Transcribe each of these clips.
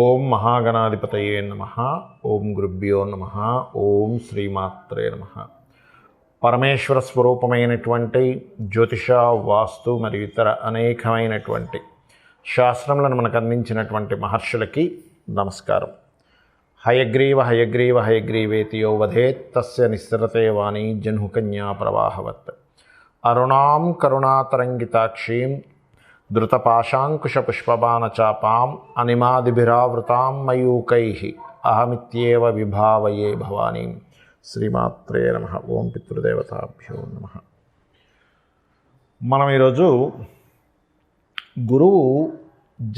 ఓం మహాగణాధిపతయే నమః. ఓం గురుభ్యో నమః. ఓం శ్రీమాత్రే నమః. పరమేశ్వర స్వరూపమైనటువంటి జ్యోతిష, వాస్తు మరియు ఇతర అనేకమైనటువంటి శాస్త్రములను మనకు అందించినటువంటి మహర్షులకి నమస్కారం. హయగ్రీవ హయగ్రీవ హయగ్రీవేతి యో వదేత్ తస్య నిస్సరతే వాణి జహ్నుకన్యా ప్రవాహవత్. అరుణాం కరుణాతరంగితాక్షీం ధృతపాశాంకుశపుష్పబాణచాపాం అనిమాదిభిరావృతాం మయూకైః అహమిత్యేవ విభావయే భవానీం. శ్రీమాత్రే నమః. ఓం పితృదేవతాభ్యో నమః. మనం ఈరోజు గురువు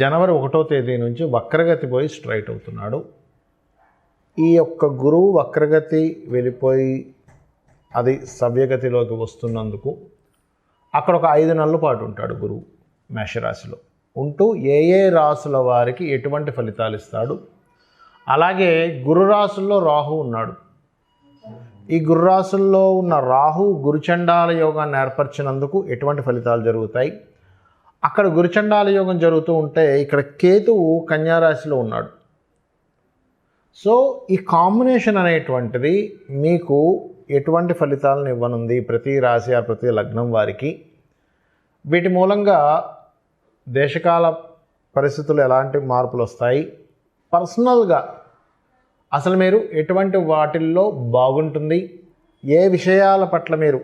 జనవరి 1వ తేదీ నుంచి వక్రగతి పోయి స్ట్రైట్ అవుతున్నాడు. ఈ యొక్క గురువు వక్రగతి వెళ్ళిపోయి అది సవ్యగతిలోకి వస్తున్నందుకు అక్కడ ఒక 5 నెలల పాటు ఉంటాడు గురువు మేషరాశిలో ఉంటూ ఏ రాశుల వారికి ఎటువంటి ఫలితాలు ఇస్తాడు. అలాగే గురు రాశుల్లో రాహు ఉన్నాడు. ఈ గురు రాశుల్లో ఉన్న రాహు గురుచండాల యోగాన్ని ఏర్పరిచినందుకు ఎటువంటి ఫలితాలు జరుగుతాయి. అక్కడ గురుచండాల యోగం జరుగుతూ ఉంటే ఇక్కడ కేతువు కన్యారాశిలో ఉన్నాడు. సో ఈ కాంబినేషన్ అనేటువంటిది మీకు ఎటువంటి ఫలితాలను ఇవ్వనుంది ప్రతి రాశి ప్రతి లగ్నం వారికి. వీటి మూలంగా దేశకాల పరిస్థితులు ఎలాంటి మార్పులు వస్తాయి, పర్సనల్గా అసలు మీరు ఎటువంటి వాటిల్లో బాగుంటుంది, ఏ విషయాల పట్ల మీరు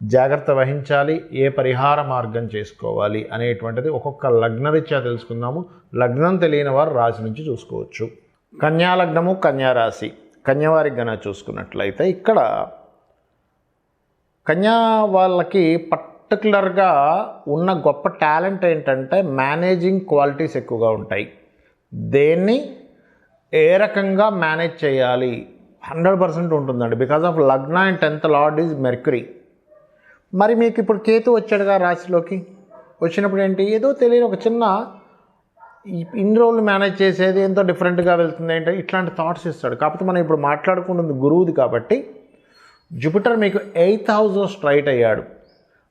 జాగ్రత్త వహించాలి, ఏ పరిహార మార్గం చేసుకోవాలి అనేటువంటిది ఒక్కొక్క లగ్నరీత్యా తెలుసుకుందాము. లగ్నం తెలియని వారు రాశి నుంచి చూసుకోవచ్చు. కన్యా లగ్నము, కన్యా రాశి, కన్యవారికి గన చూసుకున్నట్లయితే ఇక్కడ కన్యా వాళ్ళకి పర్టికులర్గా ఉన్న గొప్ప టాలెంట్ ఏంటంటే మేనేజింగ్ క్వాలిటీస్ ఎక్కువగా ఉంటాయి. దేన్ని ఏ రకంగా మేనేజ్ చేయాలి 100% ఉంటుందండి. బికాజ్ ఆఫ్ లగ్న and 10th lord is mercury. మరి మీకు ఇప్పుడు కేతు వచ్చాడుగా రాశిలోకి, వచ్చినప్పుడు ఏంటి ఏదో తెలియని ఒక చిన్న ఇన్ని రోజులు మేనేజ్ చేసేది ఎంతో డిఫరెంట్గా వెళ్తుంది ఏంటంటే ఇట్లాంటి థాట్స్ ఇస్తాడు. కాకపోతే మనం ఇప్పుడు మాట్లాడుకుంటుంది గురువుది కాబట్టి జూపిటర్ మీకు 8th హౌస్లో స్ట్రైట్ అయ్యాడు.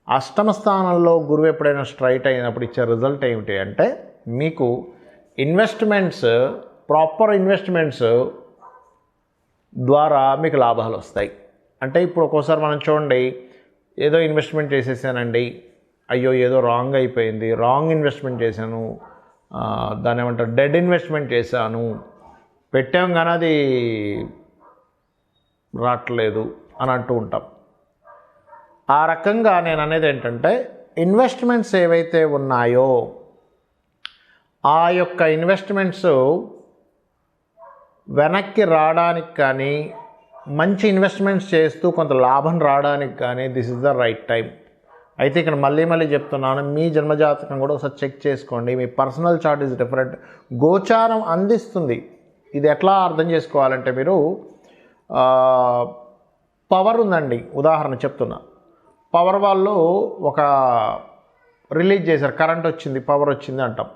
అష్టమ స్థానంలో గురువు ఎప్పుడైనా స్ట్రైట్ అయినప్పుడు ఇచ్చే రిజల్ట్ ఏమిటి అంటే మీకు ఇన్వెస్ట్మెంట్స్, ప్రాపర్ ఇన్వెస్ట్మెంట్స్ ద్వారా మీకు లాభాలు వస్తాయి. అంటే ఇప్పుడు ఒక్కోసారి మనం చూడండి, ఏదో ఇన్వెస్ట్మెంట్ చేసేసానండి, అయ్యో ఏదో రాంగ్ అయిపోయింది, రాంగ్ ఇన్వెస్ట్మెంట్ చేశాను, దాన్ని ఏమంటారు డెడ్ ఇన్వెస్ట్మెంట్ చేశాను, పెట్టాం కానీ అది రావట్లేదు అని అంటూ ఉంటాం. ఆ రకంగా నేను అనేది ఏంటంటే ఇన్వెస్ట్మెంట్స్ ఏవైతే ఉన్నాయో ఆ యొక్క ఇన్వెస్ట్మెంట్స్ వెనక్కి రావడానికి కానీ, మంచి ఇన్వెస్ట్మెంట్స్ చేస్తూ కొంత లాభం రావడానికి కానీ this is the right time. అయితే ఇక్కడ మళ్ళీ చెప్తున్నాను, మీ జన్మజాతకం కూడా ఒకసారి చెక్ చేసుకోండి. మీ పర్సనల్ చార్ట్ ఈజ్ డిఫరెంట్. గోచారం అందిస్తుంది. ఇది ఎట్లా అర్థం చేసుకోవాలంటే మీరు పవర్ ఉందండి, ఉదాహరణ చెప్తున్నా. పవర్ వాళ్ళు ఒక రిలీజ్ చేశారు, కరెంట్ వచ్చింది, పవర్ వచ్చింది అంటాం.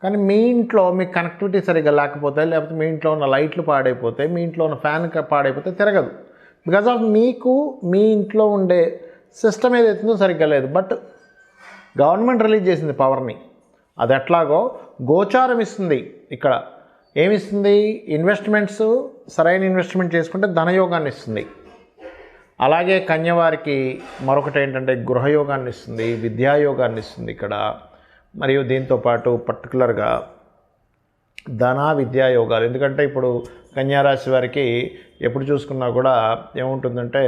కానీ మీ ఇంట్లో మీ కనెక్టివిటీ సరిగ్గా లేకపోతే, లేకపోతే మీ ఇంట్లో ఉన్న లైట్లు పాడైపోతే, మీ ఇంట్లో ఉన్న ఫ్యాన్ పాడైపోతే తిరగదు. బికాజ్ ఆఫ్ మీకు మీ ఇంట్లో ఉండే సిస్టమ్ ఏదైతుందో సరిగ్గా లేదు. బట్ గవర్నమెంట్ రిలీజ్ చేసింది పవర్ని. అది ఎట్లాగో గోచారం ఇస్తుంది. ఇక్కడ ఏమిస్తుంది, ఇన్వెస్ట్మెంట్స్ సరైన ఇన్వెస్ట్మెంట్ చేసుకుంటే ధనయోగాన్ని ఇస్తుంది. అలాగే కన్యవారికి మరొకటి ఏంటంటే గృహయోగాన్ని ఇస్తుంది, విద్యాయోగాన్ని ఇస్తుంది ఇక్కడ. మరియు దీంతోపాటు పర్టికులర్గా ధన విద్యాయోగాలు. ఎందుకంటే ఇప్పుడు కన్యారాశి వారికి ఎప్పుడు చూసుకున్నా కూడా ఏముంటుందంటే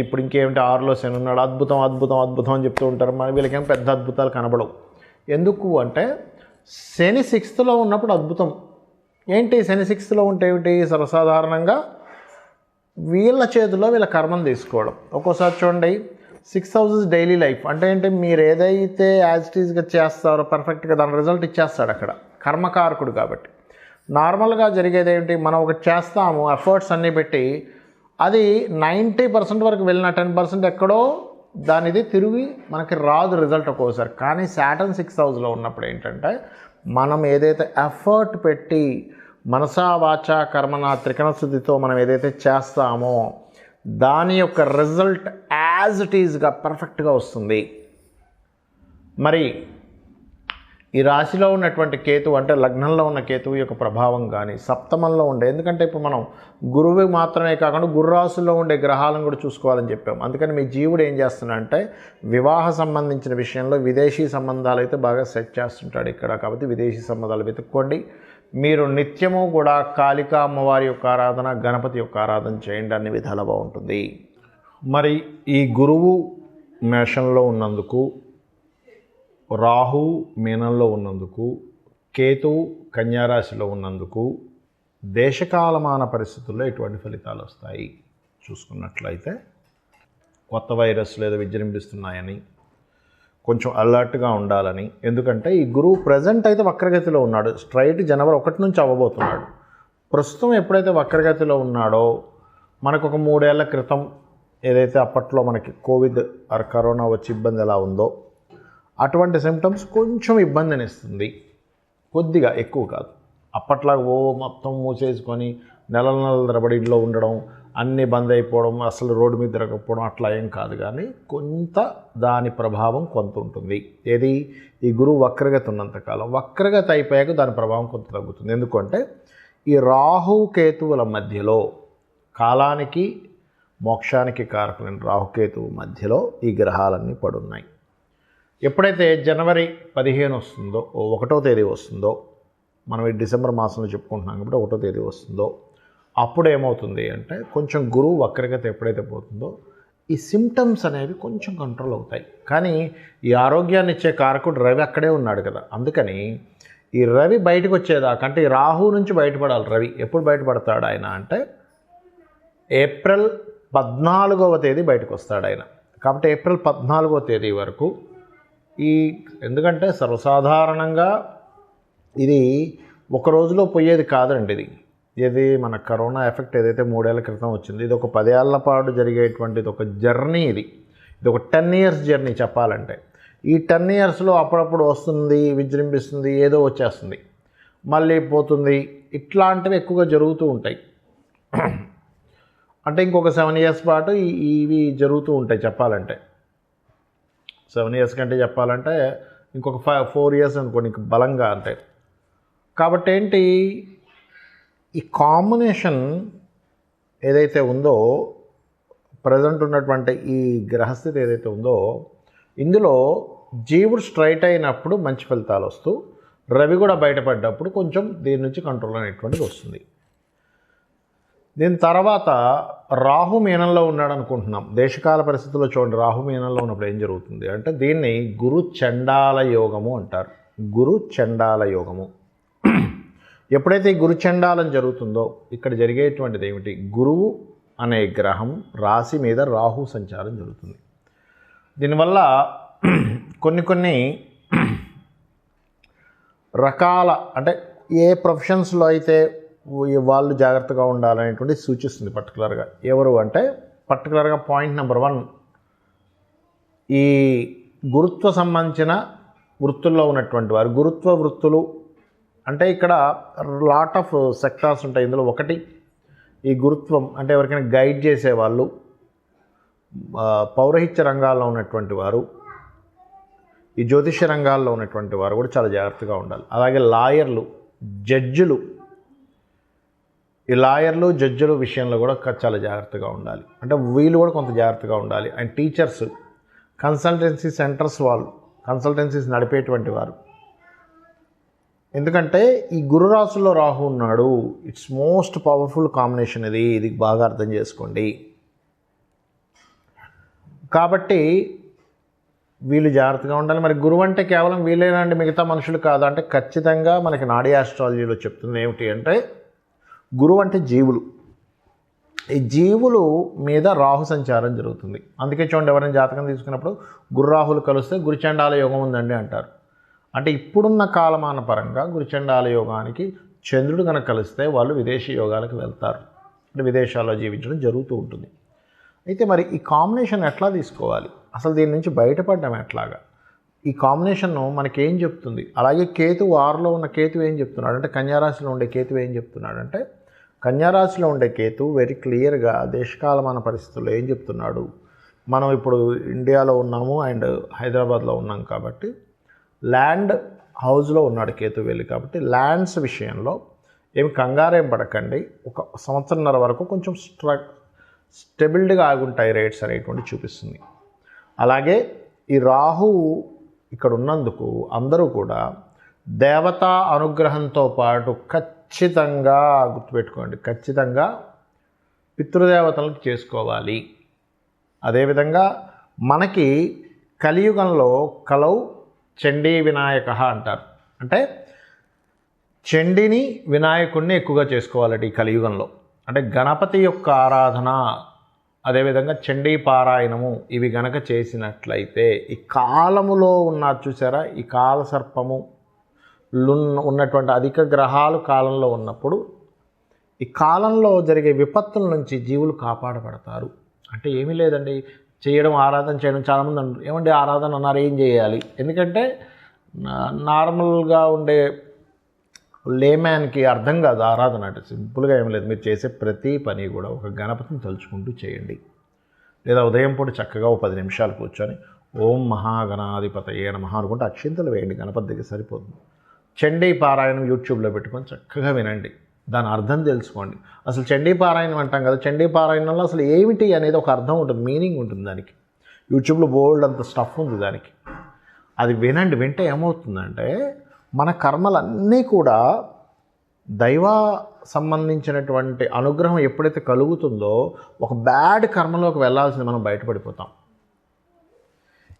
ఇప్పుడు ఇంకేమిటి 6లో శని ఉన్నాడు, అద్భుతం అద్భుతం అద్భుతం అని చెప్తూ ఉంటారు. మరి వీళ్ళకేం పెద్ద అద్భుతాలు కనబడవు. ఎందుకు అంటే శని 6th ఉన్నప్పుడు అద్భుతం ఏంటి, శని 6th ఉంటే ఏమిటి, సర్వసాధారణంగా వీళ్ళ చేతిలో వీళ్ళ కర్మను తీసుకోవడం. ఒక్కోసారి చూడండి 6th హౌస్ డైలీ లైఫ్ అంటే ఏంటి, మీరు ఏదైతే యాజ్ ఇట్ ఈజ్గా చేస్తారో పర్ఫెక్ట్గా దాని రిజల్ట్ ఇచ్చేస్తాడు. అక్కడ కర్మకారకుడు కాబట్టి నార్మల్గా జరిగేది ఏంటి, మనం ఒకటి చేస్తాము, ఎఫర్ట్స్ అన్నీ పెట్టి అది 90% వరకు వెళ్ళిన 10% ఎక్కడో దానిది తిరిగి మనకి రాదు రిజల్ట్ ఒక్కోసారి. కానీ సాటర్న్ 6th హౌస్లో ఉన్నప్పుడు ఏంటంటే మనం ఏదైతే ఎఫర్ట్ పెట్టి మనసా వాచా కర్మన త్రికరణ శుద్ధితో మనం ఏదైతే చేస్తామో దాని యొక్క రిజల్ట్ యాజ్ ఇట్ ఈజ్గా పర్ఫెక్ట్గా వస్తుంది. మరి ఈ రాశిలో ఉన్నటువంటి కేతువు అంటే లగ్నంలో ఉన్న కేతువు యొక్క ప్రభావం కానీ సప్తమంలో ఉండే, ఎందుకంటే ఇప్పుడు మనం గురువు మాత్రమే కాకుండా గురు రాశుల్లో ఉండే గ్రహాలను కూడా చూసుకోవాలని చెప్పాం. అందుకని మీ జీవుడు ఏం చేస్తున్నాడంటే వివాహ సంబంధించిన విషయంలో విదేశీ సంబంధాలు అయితే బాగా సెట్ చేస్తుంటాడు ఇక్కడ. కాబట్టి విదేశీ సంబంధాలు వెతుక్కోండి. మీరు నిత్యము కూడా కాళికా అమ్మవారి యొక్క ఆరాధన, గణపతి యొక్క ఆరాధన చేయండి, అన్ని విధాలా బాగుంటుంది. మరి ఈ గురువు మేషంలో ఉన్నందుకు, రాహు మీనంలో ఉన్నందుకు, కేతువు కన్యారాశిలో ఉన్నందుకు దేశకాలమాన పరిస్థితుల్లో ఎటువంటి ఫలితాలు వస్తాయి చూసుకున్నట్లయితే, కొత్త వైరస్లు ఏదో విజృంభిస్తున్నాయని కొంచెం అలర్ట్గా ఉండాలని. ఎందుకంటే ఈ గురువు ప్రజెంట్ అయితే వక్రగతిలో ఉన్నాడు, స్ట్రైట్ జనవరి 1 నుంచి అవ్వబోతున్నాడు. ప్రస్తుతం ఎప్పుడైతే వక్రగతిలో ఉన్నాడో మనకు ఒక 3 ఏళ్ల క్రితం ఏదైతే అప్పట్లో మనకి కోవిడ్ ఆర్ కరోనా వచ్చి ఇబ్బంది ఎలా ఉందో అటువంటి సిమ్టమ్స్ కొంచెం ఇబ్బందిని ఇస్తుంది, కొద్దిగా, ఎక్కువ కాదు. అప్పట్లాగా మొత్తం మూసేసుకొని నెలల తరబడి ఇంట్లో ఉండడం, అన్నీ బంద్ అయిపోవడం, అసలు రోడ్డు మీద తిరగకపోవడం అట్లా ఏం కాదు. కానీ కొంత దాని ప్రభావం కొంత ఉంటుంది. ఏది? ఈ గురువు వక్రగతి ఉన్నంతకాలం. వక్రగతి అయిపోయాక దాని ప్రభావం కొంత తగ్గుతుంది. ఎందుకంటే ఈ రాహు కేతువుల మధ్యలో, కాలానికి మోక్షానికి కారకులైన రాహుకేతువు మధ్యలో ఈ గ్రహాలన్నీ పడున్నాయి. ఎప్పుడైతే జనవరి 15 వస్తుందో, 1వ తేదీ వస్తుందో, మనం ఈ డిసెంబర్ మాసంలో చెప్పుకుంటున్నాం కాబట్టి 1వ తేదీ వస్తుందో, అప్పుడు ఏమవుతుంది అంటే కొంచెం గురువు వక్రగతి ఎప్పుడైతే పోతుందో ఈ సిమ్టమ్స్ అనేవి కొంచెం కంట్రోల్ అవుతాయి. కానీ ఈ ఆరోగ్యాన్ని ఇచ్చే కారకుడు రవి అక్కడే ఉన్నాడు కదా. అందుకని ఈ రవి బయటకు వచ్చేదాకా, అంటే ఈ రాహు నుంచి బయటపడాలి రవి. ఎప్పుడు బయటపడతాడు ఆయన అంటే ఏప్రిల్ 14వ తేదీ బయటకు వస్తాడు ఆయన. కాబట్టి ఏప్రిల్ 14వ తేదీ వరకు ఎందుకంటే సర్వసాధారణంగా ఇది ఒక రోజులో పోయేది కాదండి. ఇది మన కరోనా ఎఫెక్ట్ ఏదైతే 3 ఏళ్ల క్రితం వచ్చింది, ఇది ఒక 10 ఏళ్ల పాటు జరిగేటువంటిది ఒక జర్నీ. ఇది ఒక 10 ఇయర్స్ జర్నీ చెప్పాలంటే. ఈ 10 ఇయర్స్లో అప్పుడప్పుడు వస్తుంది, విజృంభిస్తుంది, ఏదో వచ్చేస్తుంది, మళ్ళీ పోతుంది, ఇట్లాంటివి ఎక్కువగా జరుగుతూ ఉంటాయి. అంటే ఇంకొక 7 ఇయర్స్ పాటు ఇవి జరుగుతూ ఉంటాయి చెప్పాలంటే. 7 ఇయర్స్ కంటే చెప్పాలంటే ఇంకొక 4 ఇయర్స్ అనుకోండి ఇంక బలంగా. అంటే కాబట్టి ఏంటి, ఈ కాంబినేషన్ ఏదైతే ఉందో, ప్రజెంట్ ఉన్నటువంటి ఈ గ్రహస్థితి ఏదైతే ఉందో, ఇందులో జీవుడు స్ట్రైట్ అయినప్పుడు మంచి ఫలితాలు వస్తూ, రవి కూడా బయటపడ్డప్పుడు కొంచెం దీని నుంచి కంట్రోల్ అనేటువంటిది వస్తుంది. దీని తర్వాత రాహు మీనంలో ఉన్నాడు అనుకుంటున్నాం. దేశకాల పరిస్థితుల్లో చూడండి, రాహు మీనంలో ఉన్నప్పుడు ఏం జరుగుతుంది అంటే దీన్ని గురు చండాల యోగము అంటారు. గురు చండాల యోగము. ఎప్పుడైతే ఈ గురు చండాలం జరుగుతుందో ఇక్కడ జరిగేటువంటిది ఏమిటి, గురువు అనే గ్రహం రాశి మీద రాహు సంచారం జరుగుతుంది. దీనివల్ల కొన్ని రకాల, అంటే ఏ ప్రొఫెషన్స్లో అయితే వాళ్ళు జాగ్రత్తగా ఉండాలనేటువంటి సూచిస్తుంది పర్టికులర్గా. ఎవరు అంటే పర్టికులర్గా పాయింట్ నెంబర్ 1, ఈ గురుత్వ సంబంధించిన వృత్తుల్లో ఉన్నటువంటి వారు. గురుత్వ వృత్తులు అంటే ఇక్కడ లాట్ ఆఫ్ సెక్టార్స్ ఉంటాయి. ఇందులో ఒకటి ఈ గురుత్వం అంటే ఎవరికైనా గైడ్ చేసేవాళ్ళు, పౌరహిత్య రంగాల్లో ఉన్నటువంటి వారు, ఈ జ్యోతిష్య రంగాల్లో ఉన్నటువంటి వారు కూడా చాలా జాగ్రత్తగా ఉండాలి. అలాగే లాయర్లు, జడ్జిలు, ఈ లాయర్లు, జడ్జిల విషయంలో కూడా చాలా జాగ్రత్తగా ఉండాలి. అంటే వీళ్ళు కూడా కొంత జాగ్రత్తగా ఉండాలి. అండ్ టీచర్స్, కన్సల్టెన్సీ సెంటర్స్ వాళ్ళు, కన్సల్టెన్సీస్ నడిపేటువంటి వారు. ఎందుకంటే ఈ గురు రాశుల్లో రాహు ఉన్నాడు. ఇట్స్ మోస్ట్ పవర్ఫుల్ కాంబినేషన్ ఇది బాగా అర్థం చేసుకోండి. కాబట్టి వీళ్ళు జాగ్రత్తగా ఉండాలి. మరి గురువు అంటే కేవలం వీళ్ళేనండి, మిగతా మనుషులు కాదా అంటే ఖచ్చితంగా మనకి నాడీ ఆస్ట్రాలజీలో చెప్తుంది ఏమిటి అంటే గురువు అంటే జీవులు. ఈ జీవులు మీద రాహు సంచారం జరుగుతుంది. అందుకే చూడండి, ఎవరైనా జాతకం తీసుకున్నప్పుడు గురు రాహులు కలిస్తే గురుచండాల యోగం ఉందండి అంటారు. అంటే ఇప్పుడున్న కాలమాన పరంగా గురుచండాల యోగానికి చంద్రుడు కనుక కలిస్తే వాళ్ళు విదేశీ యోగాలకు వెళ్తారు, అంటే విదేశాల్లో జీవించడం జరుగుతూ ఉంటుంది. అయితే మరి ఈ కాంబినేషన్ ఎట్లా తీసుకోవాలి, అసలు దీని నుంచి బయటపడడం ఎట్లాగా, ఈ కాంబినేషన్ను మనకేం చెప్తుంది? అలాగే కేతువు 6లో ఉన్న కేతువు ఏం చెప్తున్నాడు అంటే, కన్యారాశిలో ఉండే కేతువు ఏం చెప్తున్నాడు అంటే, కన్యారాశిలో ఉండే కేతువు వెరీ క్లియర్గా దేశకాలమాన పరిస్థితుల్లో ఏం చెప్తున్నాడు, మనం ఇప్పుడు ఇండియాలో ఉన్నాము అండ్ హైదరాబాద్లో ఉన్నాం కాబట్టి ల్యాండ్ హౌస్లో ఉన్నాడు కేతు వెళ్ళి, కాబట్టి ల్యాండ్స్ విషయంలో ఏమి కంగారేం పడకండి. ఒక సంవత్సరంన్నర వరకు కొంచెం స్టెబిలిటీగా ఆగుంటాయి రేట్స్ అనేటువంటి చూపిస్తుంది. అలాగే ఈ రాహు ఇక్కడ ఉన్నందుకు అందరూ కూడా దేవతా అనుగ్రహంతో పాటు ఖచ్చితంగా గుర్తుపెట్టుకోండి, ఖచ్చితంగా పితృదేవతలను చేసుకోవాలి. అదేవిధంగా మనకి కలియుగంలో కలౌ చండీ వినాయక అంటారు. అంటే చండిని వినాయకుడిని ఎక్కువగా చేసుకోవాలట ఈ కలియుగంలో. అంటే గణపతి యొక్క ఆరాధన, అదేవిధంగా చండీ పారాయణము ఇవి గనక చేసినట్లయితే ఈ కాలములో ఉన్నారు చూసారా, ఈ కాల సర్పము ఉన్నటువంటి అధిక గ్రహాలు కాలంలో ఉన్నప్పుడు ఈ కాలంలో జరిగే విపత్తుల నుంచి జీవులు కాపాడబడతారు. అంటే ఏమీ లేదండి, చేయడం ఆరాధన చేయడం. చాలామంది అంటారు ఏమండి ఆరాధన అన్నారు, ఏం చేయాలి? ఎందుకంటే నార్మల్గా ఉండే లేమ్యాన్కి అర్థం కాదు ఆరాధన అంటే. సింపుల్గా ఏం లేదు, మీరు చేసే ప్రతి పని కూడా ఒక గణపతిని తలుచుకుంటూ చేయండి. లేదా ఉదయం పూట చక్కగా 10 నిమిషాలు కూర్చొని ఓం మహాగణాధిపతయే నమః అనుకుంటే అక్షింతలు వేయండి, గణపతి దగ్గర సరిపోతుంది. చండీ పారాయణం యూట్యూబ్లో పెట్టుకొని చక్కగా వినండి, దాని అర్థం తెలుసుకోండి. అసలు చండీ పారాయణం అంటాం కదా, చండీ పారాయణంలో అసలు ఏమిటి అనేది ఒక అర్థం ఉంటుంది, మీనింగ్ ఉంటుంది దానికి. యూట్యూబ్లో బోల్డ్ అంత స్టఫ్ ఉంది దానికి. అది వినండి, వింటే ఏమవుతుందంటే మన కర్మలన్నీ కూడా దైవ సంబంధించినటువంటి అనుగ్రహం ఎప్పుడైతే కలుగుతుందో ఒక బ్యాడ్ కర్మలోకి వెళ్ళాల్సింది మనం బయటపడిపోతాం.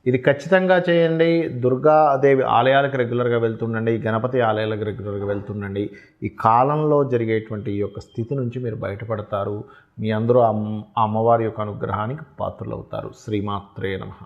ఇది ఖచ్చితంగా చేయండి. దుర్గాదేవి ఆలయాలకు రెగ్యులర్గా వెళ్తుండండి, గణపతి ఆలయాలకు రెగ్యులర్గా వెళ్తుండండి. ఈ కాలంలో జరిగేటువంటి ఈ యొక్క స్థితి నుంచి మీరు బయటపడతారు. మీ అందరూ అమ్మవారి యొక్క అనుగ్రహానికి పాత్రలవుతారు. శ్రీమాత్రే నమః.